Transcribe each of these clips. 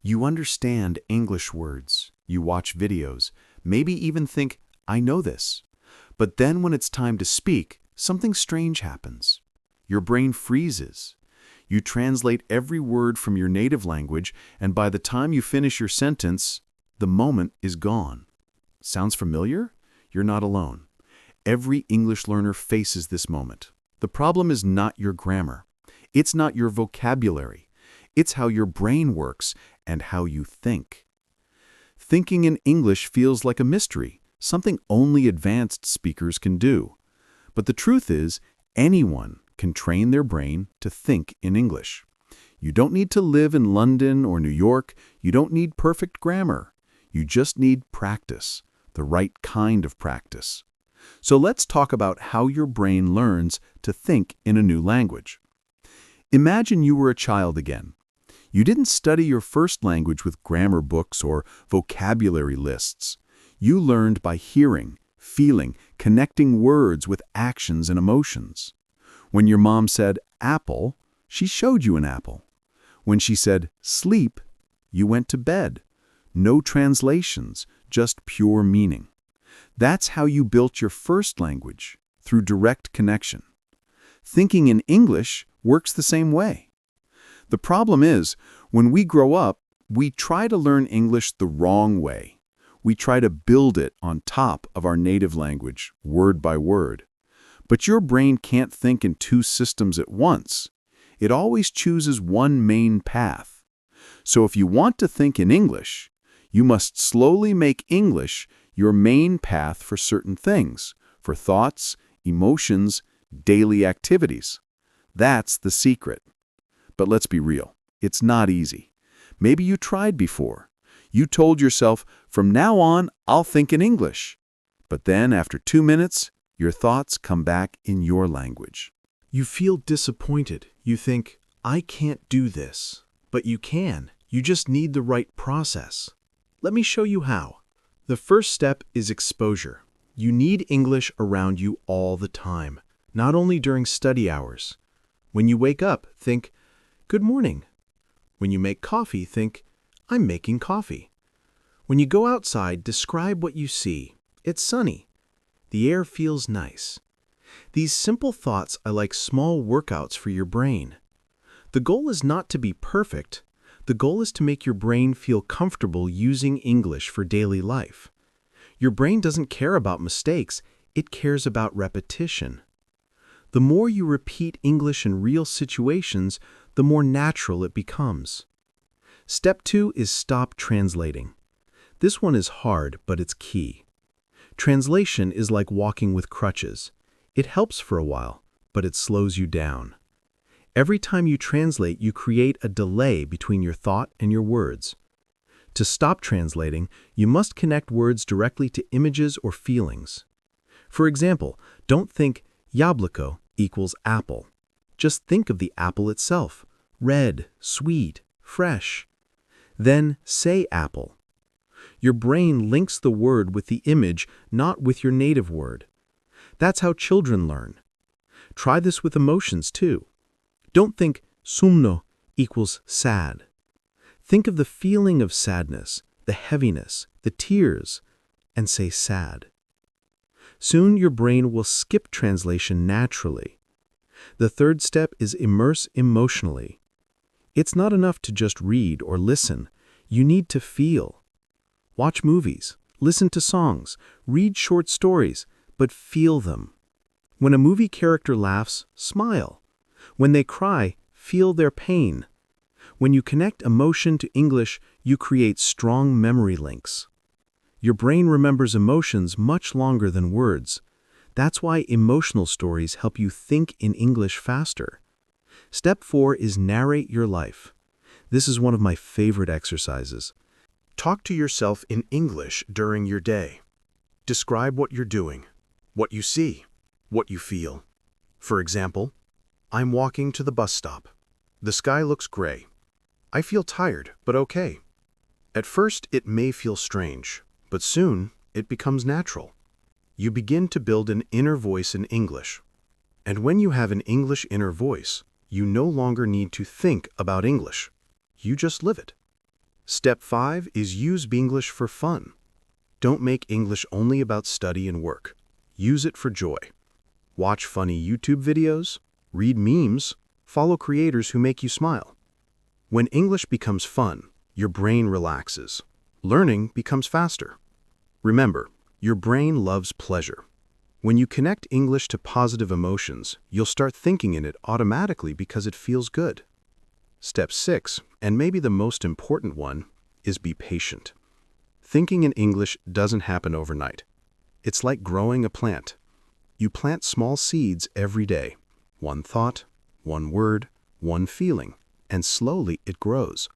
You understand English words. You watch videos, maybe even think, I know this. But then when it's time to speak, something strange happens. Your brain freezes. You translate every word from your native language, and by the time you finish your sentence, the moment is gone. Sounds familiar? You're not alone. Every English learner faces this moment. The problem is not your grammar. It's not your vocabulary. It's how your brain works and how you think. Thinking in English feels like a mystery, something only advanced speakers can do. But the truth is, anyone can train their brain to think in English. You don't need to live in London or New York. You don't need perfect grammar. You just need practice, the right kind of practice. So let's talk about how your brain learns to think in a new language. Imagine you were a child again. You didn't study your first language with grammar books or vocabulary lists. You learned by hearing, feeling, connecting words with actions and emotions. When your mom said apple, she showed you an apple. When she said sleep, you went to bed. No translations, just pure meaning. That's how you built your first language, through direct connection. Thinking in English works the same way. The problem is, when we grow up, we try to learn English the wrong way. We try to build it on top of our native language, word by word. But your brain can't think in two systems at once. It always chooses one main path. So if you want to think in English, you must slowly make English your main path for certain things, for thoughts, emotions, daily activities. That's the secret. But let's be real, it's not easy. Maybe you tried before. You told yourself, from now on, I'll think in English. But then, after 2 minutes, your thoughts come back in your language. You feel disappointed. You think, I can't do this. But you can. You just need the right process. Let me show you how. The first step is exposure. You need English around you all the time, not only during study hours. When you wake up, think, good morning. When you make coffee, think, I'm making coffee. When you go outside, describe what you see. It's sunny. The air feels nice. These simple thoughts are like small workouts for your brain. The goal is not to be perfect. The goal is to make your brain feel comfortable using English for daily life. Your brain doesn't care about mistakes, it cares about repetition. The more you repeat English in real situations, the more natural it becomes. Step 2 is stop translating. This one is hard, but it's key. Translation is like walking with crutches. It helps for a while, but it slows you down. Every time you translate, you create a delay between your thought and your words. To stop translating, you must connect words directly to images or feelings. For example, don't think яблоко equals apple. Just think of the apple itself, red, sweet, fresh. Then say apple. Your brain links the word with the image, not with your native word. That's how children learn. Try this with emotions too. Don't think sumno equals sad. Think of the feeling of sadness, the heaviness, the tears, and say sad. Soon your brain will skip translation naturally. The third step is immerse emotionally. It's not enough to just read or listen. You need to feel. Watch movies, listen to songs, read short stories, but feel them. When a movie character laughs, smile. When they cry, feel their pain. When you connect emotion to English, you create strong memory links. Your brain remembers emotions much longer than words. That's why emotional stories help you think in English faster. Step 4 is narrate your life. This is one of my favorite exercises. Talk to yourself in English during your day. Describe what you're doing, what you see, what you feel. For example, I'm walking to the bus stop. The sky looks gray. I feel tired, but okay. At first, it may feel strange, but soon it becomes natural. You begin to build an inner voice in English. And when you have an English inner voice, you no longer need to think about English. You just live it. Step 5 is use English for fun. Don't make English only about study and work. Use it for joy. Watch funny YouTube videos, read memes, follow creators who make you smile. When English becomes fun, your brain relaxes. Learning becomes faster. Remember, your brain loves pleasure. When you connect English to positive emotions, you'll start thinking in it automatically because it feels good. Step 6, and maybe the most important one, is be patient. Thinking in English doesn't happen overnight. It's like growing a plant. You plant small seeds every day. One thought, one word, one feeling, and slowly it grows.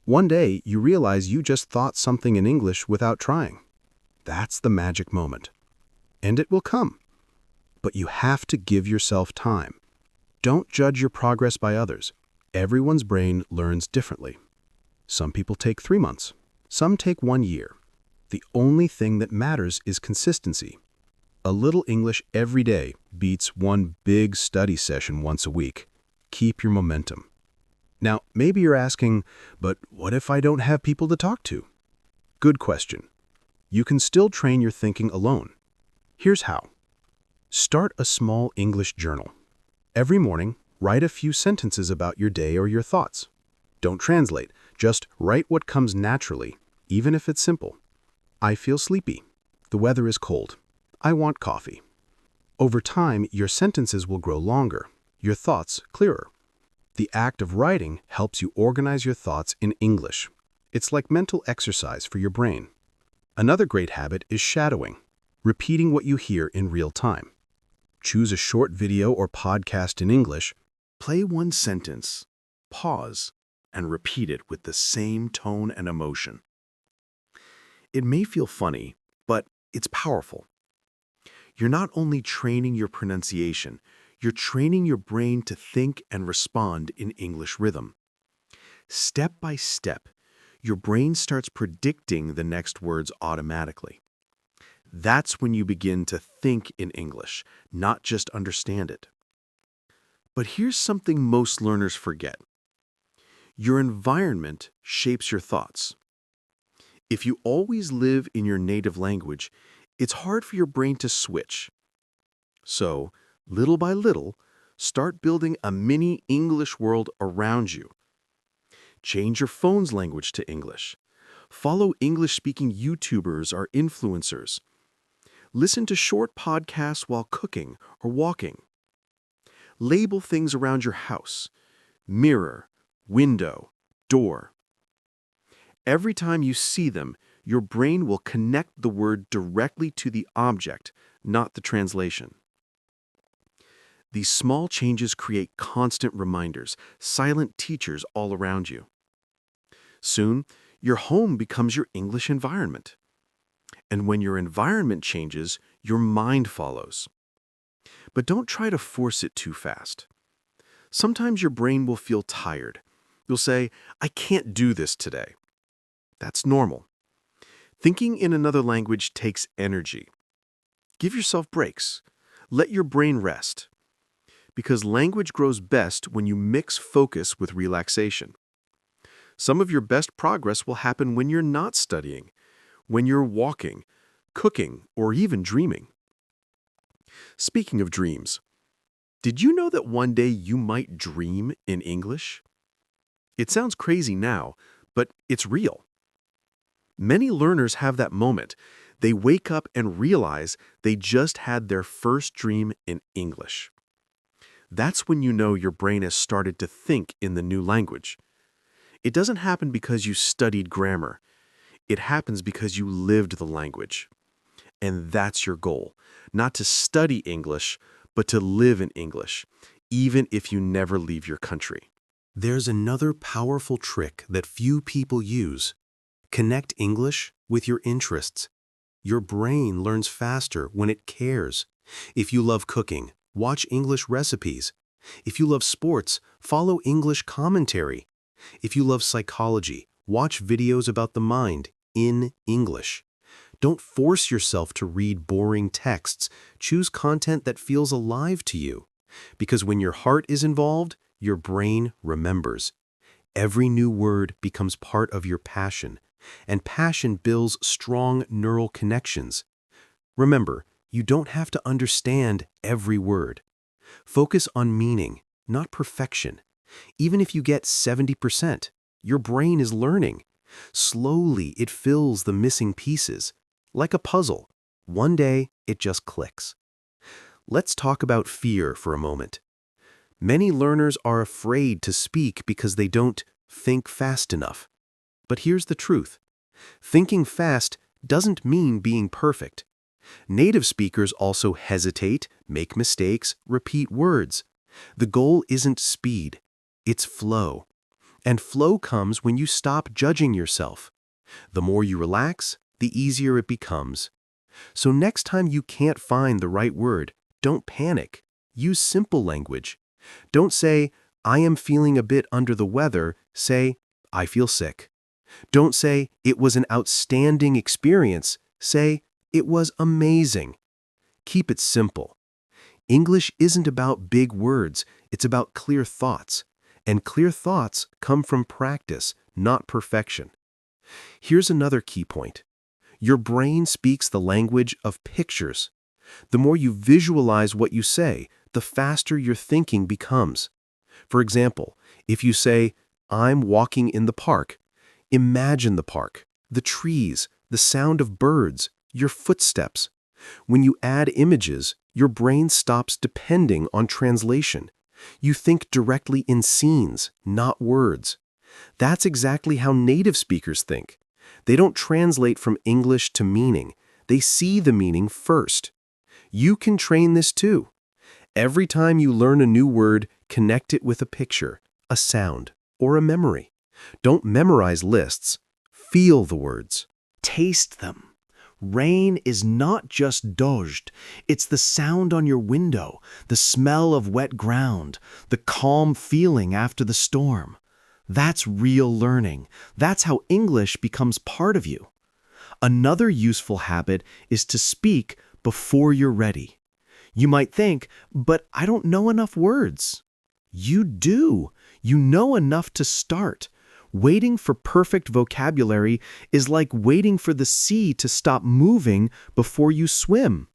One day, you realize you just thought something in English without trying. That's the magic moment. And it will come. But you have to give yourself time. Don't judge your progress by others. Everyone's brain learns differently. Some people take 3 months. Some take 1 year. The only thing that matters is consistency. A little English every day beats one big study session once a week. Keep your momentum. Now, maybe you're asking, but what if I don't have people to talk to? Good question. You can still train your thinking alone. Here's how. Start a small English journal. Every morning, write a few sentences about your day or your thoughts. Don't translate, just write what comes naturally, even if it's simple. I feel sleepy. The weather is cold. I want coffee. Over time, your sentences will grow longer, your thoughts clearer. The act of writing helps you organize your thoughts in English. It's like mental exercise for your brain. Another great habit is shadowing, repeating what you hear in real time. Choose a short video or podcast in English, play one sentence, pause, and repeat it with the same tone and emotion. It may feel funny, but it's powerful. You're not only training your pronunciation, you're training your brain to think and respond in English rhythm. Step by step, your brain starts predicting the next words automatically. That's when you begin to think in English, not just understand it. But here's something most learners forget. Your environment shapes your thoughts. If you always live in your native language, it's hard for your brain to switch. So, little by little, start building a mini English world around you. Change your phone's language to English. Follow English-speaking YouTubers or influencers. Listen to short podcasts while cooking or walking. Label things around your house: mirror, window, door. Every time you see them, your brain will connect the word directly to the object, not the translation. These small changes create constant reminders, silent teachers all around you. Soon, your home becomes your English environment. And when your environment changes, your mind follows. But don't try to force it too fast. Sometimes your brain will feel tired. You'll say, "I can't do this today." That's normal. Thinking in another language takes energy. Give yourself breaks. Let your brain rest. Because language grows best when you mix focus with relaxation. Some of your best progress will happen when you're not studying, when you're walking, cooking, or even dreaming. Speaking of dreams, did you know that one day you might dream in English? It sounds crazy now, but it's real. Many learners have that moment. They wake up and realize they just had their first dream in English. That's when you know your brain has started to think in the new language. It doesn't happen because you studied grammar. It happens because you lived the language. And that's your goal, not to study English, but to live in English, even if you never leave your country. There's another powerful trick that few people use. Connect English with your interests. Your brain learns faster when it cares. If you love cooking, watch English recipes. If you love sports, follow English commentary. If you love psychology, watch videos about the mind in English. Don't force yourself to read boring texts. Choose content that feels alive to you. Because when your heart is involved, your brain remembers. Every new word becomes part of your passion, and passion builds strong neural connections. Remember, you don't have to understand every word. Focus on meaning, not perfection. Even if you get 70%, your brain is learning. Slowly, it fills the missing pieces. Like a puzzle. One day, it just clicks. Let's talk about fear for a moment. Many learners are afraid to speak because they don't think fast enough. But here's the truth. Thinking fast doesn't mean being perfect. Native speakers also hesitate, make mistakes, repeat words. The goal isn't speed, it's flow. And flow comes when you stop judging yourself. The more you relax, the easier it becomes. So next time you can't find the right word, don't panic. Use simple language. Don't say, I am feeling a bit under the weather. Say, I feel sick. Don't say, it was an outstanding experience. Say, it was amazing. Keep it simple. English isn't about big words, it's about clear thoughts. And clear thoughts come from practice, not perfection. Here's another key point. Your brain speaks the language of pictures. The more you visualize what you say, the faster your thinking becomes. For example, if you say, I'm walking in the park, imagine the park, the trees, the sound of birds, your footsteps. When you add images, your brain stops depending on translation. You think directly in scenes, not words. That's exactly how native speakers think. They don't translate from English to meaning. They see the meaning first. You can train this too. Every time you learn a new word, connect it with a picture, a sound, or a memory. Don't memorize lists. Feel the words. Taste them. Rain is not just dozed, it's the sound on your window, the smell of wet ground, the calm feeling after the storm. That's real learning. That's how English becomes part of you. Another useful habit is to speak before you're ready. You might think, but I don't know enough words. You do. You know enough to start. Waiting for perfect vocabulary is like waiting for the sea to stop moving before you swim.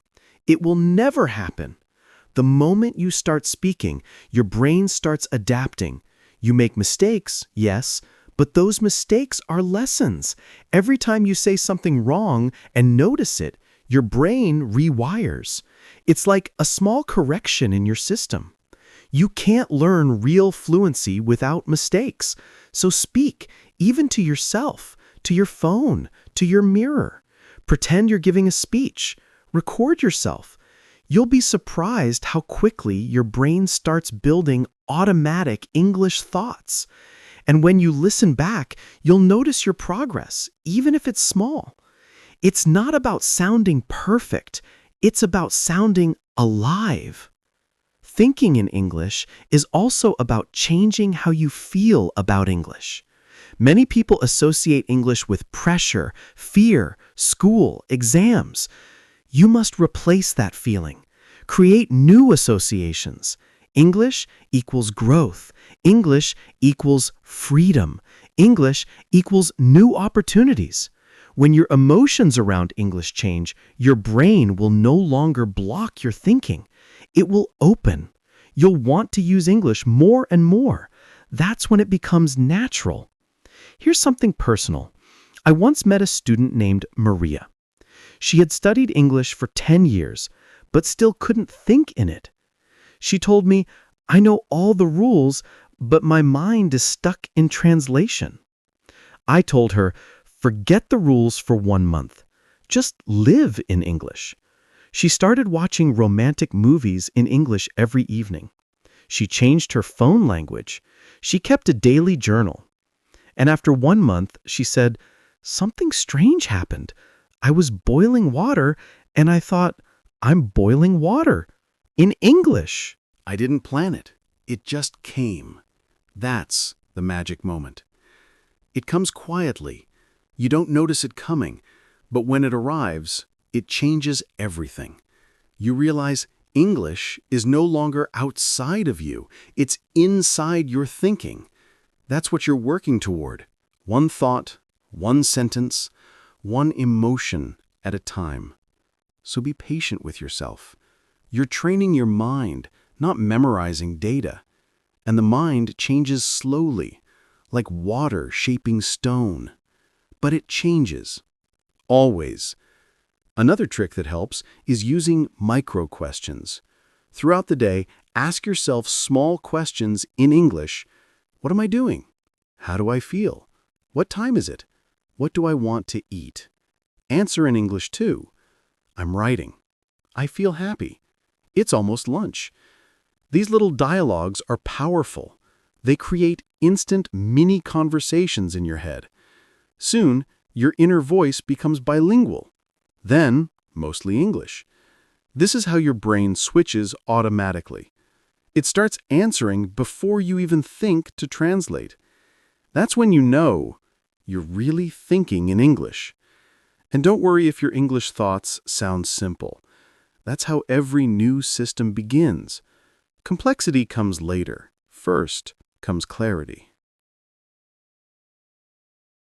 It will never happen. The moment you start speaking, your brain starts adapting. You make mistakes, yes, but those mistakes are lessons. Every time you say something wrong and notice it, your brain rewires. It's like a small correction in your system. You can't learn real fluency without mistakes. So speak, even to yourself, to your phone, to your mirror. Pretend you're giving a speech. Record yourself. You'll be surprised how quickly your brain starts building automatic English thoughts. And when you listen back, you'll notice your progress, even if it's small. It's not about sounding perfect. It's about sounding alive. Thinking in English is also about changing how you feel about English. Many people associate English with pressure, fear, school, exams. You must replace that feeling. Create new associations. English equals growth. English equals freedom. English equals new opportunities. When your emotions around English change, your brain will no longer block your thinking. It will open. You'll want to use English more and more. That's when it becomes natural. Here's something personal. I once met a student named Maria. She had studied English for 10 years, but still couldn't think in it. She told me, I know all the rules, but my mind is stuck in translation. I told her, forget the rules for 1 month. Just live in English. She started watching romantic movies in English every evening. She changed her phone language. She kept a daily journal. And after 1 month, she said, something strange happened. I was boiling water, and I thought, I'm boiling water in English. I didn't plan it. It just came. That's the magic moment. It comes quietly. You don't notice it coming, but when it arrives, it changes everything. You realize English is no longer outside of you. It's inside your thinking. That's what you're working toward. One thought, one sentence, one emotion at a time. So be patient with yourself. You're training your mind, not memorizing data. And the mind changes slowly, like water shaping stone. But it changes. Always. Another trick that helps is using micro-questions. Throughout the day, ask yourself small questions in English. What am I doing? How do I feel? What time is it? What do I want to eat? Answer in English too. I'm writing. I feel happy. It's almost lunch. These little dialogues are powerful. They create instant mini conversations in your head. Soon, your inner voice becomes bilingual. Then, mostly English. This is how your brain switches automatically. It starts answering before you even think to translate. That's when you know you're really thinking in English. And don't worry if your English thoughts sound simple. That's how every new system begins. Complexity comes later. First comes clarity.